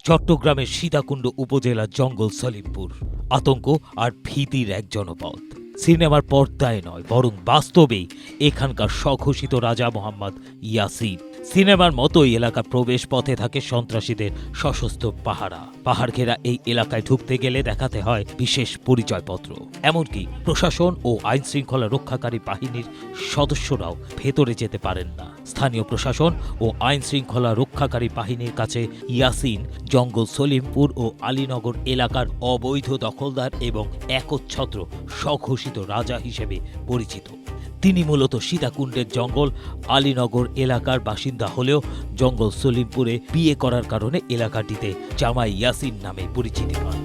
চট্টগ্রামের সীতাকুণ্ড উপজেলার জঙ্গল সলিমপুর আতঙ্ক আর ভীতির এক জনপদ। সিনেমার পর্দায় নয়, বরং বাস্তবেই এখানকার স্বঘোষিত রাজা মোহাম্মদ ইয়াসিন। সিনেমার মতোই এলাকার প্রবেশ পথে থাকে সন্ত্রাসীদের সশস্ত্র পাহারা। পাহাড় ঘেরা এই এলাকায় ঢুকতে গেলে দেখাতে হয় বিশেষ পরিচয়পত্র। এমনকি প্রশাসন ও আইন শৃঙ্খলা রক্ষাকারী বাহিনীর সদস্যরাও ভেতরে যেতে পারেন না। স্থানীয় প্রশাসন ও আইন শৃঙ্খলা রক্ষাকারী বাহিনীর কাছে ইয়াসিন জঙ্গল সলিমপুর ও আলীনগর এলাকার অবৈধ দখলদার এবং একচ্ছত্র স্বঘোষিত রাজা হিসেবে পরিচিত। তিনি মূলত সীতাকুণ্ডের জঙ্গল আলীনগর এলাকার বাসিন্দা হলেও জঙ্গল সলিমপুরে বিয়ে করার কারণে এলাকাটিতে জামাই ইয়াসিন নামে পরিচিতি পান।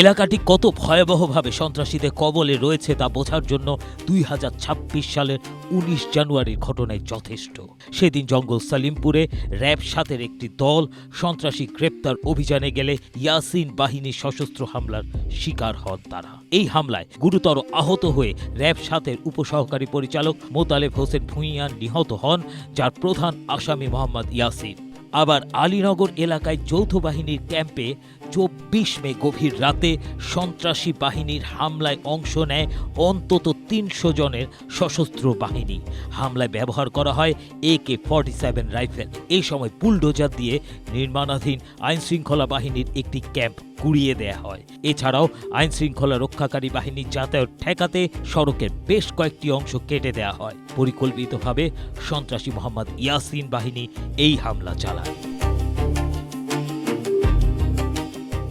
এলাকাটি কত ভয়াবহভাবে সন্ত্রাসীদের কবলে রয়েছে তা বোঝার জন্য 2026 সালের 19 জানুয়ারির ঘটনায় যথেষ্ট। সেদিন জঙ্গল সলিমপুরে র্যাব 7-এর একটি দল সন্ত্রাসী গ্রেপ্তার অভিযানে গেলে ইয়াসিন বাহিনীর সশস্ত্র হামলার শিকার হন তারা। এই হামলায় গুরুতর আহত হয়ে র্যাব 7-এর উপসহকারী পরিচালক মোতালেব হোসেন ভূঁইয়া নিহত হন, যার প্রধান আসামি মোহাম্মদ ইয়াসিন। আবার আলীনগর এলাকায় যৌথ বাহিনীর ক্যাম্পে 24 মে গভীর রাতে সন্ত্রাসী বাহিনীর হামলায় অংশ নেয় অন্তত 300 জনের সশস্ত্র বাহিনী। হামলায় ব্যবহার করা হয় AK-47 রাইফেল। এই সময় বুলডোজার দিয়ে নির্মাণাধীন আইন শৃঙ্খলা বাহিনীর একটি ক্যাম্প গুড়িয়ে দেয়া হয়। এছাড়াও আইন শৃঙ্খলা রক্ষাকারী বাহিনীর যাতায়াত ঠেকাতে সড়কের বেশ কয়েকটি অংশ কেটে দেয়া হয়। পরিকল্পিতভাবে সন্ত্রাসী মোহাম্মদ ইয়াসিন বাহিনী এই হামলা চালায়।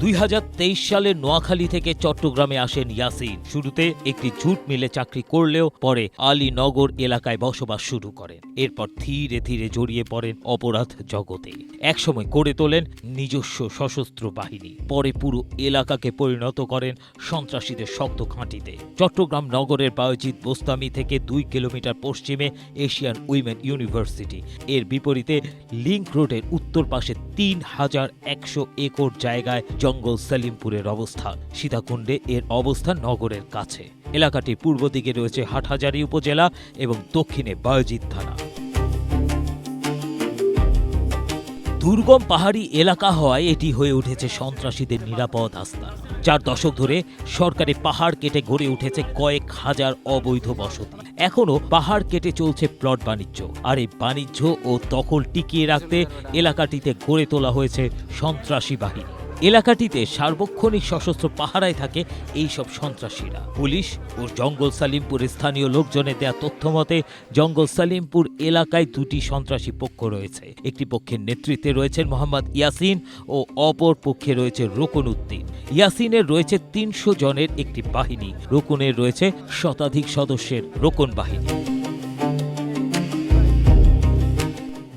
2023 সালে নোয়াখালী থেকে চট্টগ্রামে আসেন ইয়াসিন। শুরুতে একটি জুট মিলে চাকরি করলেও পরে আলীনগর এলাকায় বসবাস শুরু করেন। এরপর ধীরে ধীরে জড়িয়ে পড়েন অপরাধ জগতে। একসময় গড়ে তোলেন নিজস্ব সশস্ত্র বাহিনী। পরে পুরো এলাকাকে পরিণত করেন সন্ত্রাসীদের শক্ত ঘাঁটিতে। চট্টগ্রাম নগরের বায়েজিদ বোস্তামি থেকে 2 কিলোমিটার পশ্চিমে এশিয়ান উইমেন ইউনিভার্সিটি, এর বিপরীতে লিংক রোডের উত্তর পাশে 3100 একর জায়গায় জঙ্গল সলিমপুরের অবস্থান। সীতাকুণ্ডে এর অবস্থান নগরের কাছে। এলাকাটির পূর্ব দিকে রয়েছে হাটহাজারী উপজেলা এবং দক্ষিণে বায়েজিদ থানা। দুর্গম পাহাড়ি এলাকা হওয়ায় এটি হয়ে উঠেছে সন্ত্রাসীদের নিরাপদ আস্তানা। 4 দশক ধরে সরকারি পাহাড় কেটে গড়ে উঠেছে কয়েক হাজার অবৈধ বসতি। এখনো পাহাড় কেটে চলছে প্লট বাণিজ্য। আর এই বাণিজ্য ও দখল টিকিয়ে রাখতে এলাকাটিতে গড়ে তোলা হয়েছে সন্ত্রাসী বাহিনী। এলাকাটিতে সার্বক্ষণিক সশস্ত্র পাহারায় থাকে এইসব সন্ত্রাসীরা। পুলিশ ও জঙ্গল সলিমপুরের স্থানীয় লোকজনের দেয়া তথ্য মতে জঙ্গল সলিমপুর এলাকায় 2টি সন্ত্রাসী পক্ষ রয়েছে। একটি পক্ষের নেতৃত্বে রয়েছেন মোহাম্মদ ইয়াসিন ও অপর পক্ষে রয়েছে রোকন উদ্দিন। ইয়াসিনের রয়েছে 300 জনের একটি বাহিনী, রোকনের রয়েছে শতাধিক সদস্যের রোকন বাহিনী।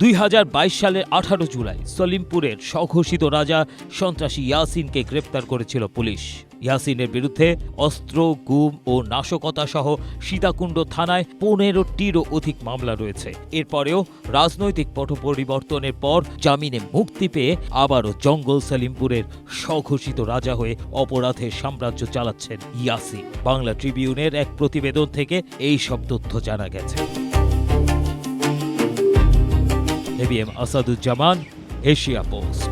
2022 সালের 18 জুলাই সলিমপুরের স্বঘোষিত রাজা সন্ত্রাসী ইয়াসিনকে গ্রেপ্তার করেছিল পুলিশ। ইয়াসিনের বিরুদ্ধে অস্ত্র, গুম ও নাশকতা সহ সীতাকুণ্ড থানায় 15টিরও অধিক মামলা রয়েছে। এরপরেও রাজনৈতিক পট পরিবর্তনের পর জামিনে মুক্তি পেয়ে আবারও জঙ্গল সলিমপুরের স্বঘোষিত রাজা হয়ে অপরাধের সাম্রাজ্য চালাচ্ছেন ইয়াসিন। বাংলা ট্রিবিউনের এক প্রতিবেদন থেকে এই সব তথ্য জানা গেছে। ABM Asaduzzaman, Asia post.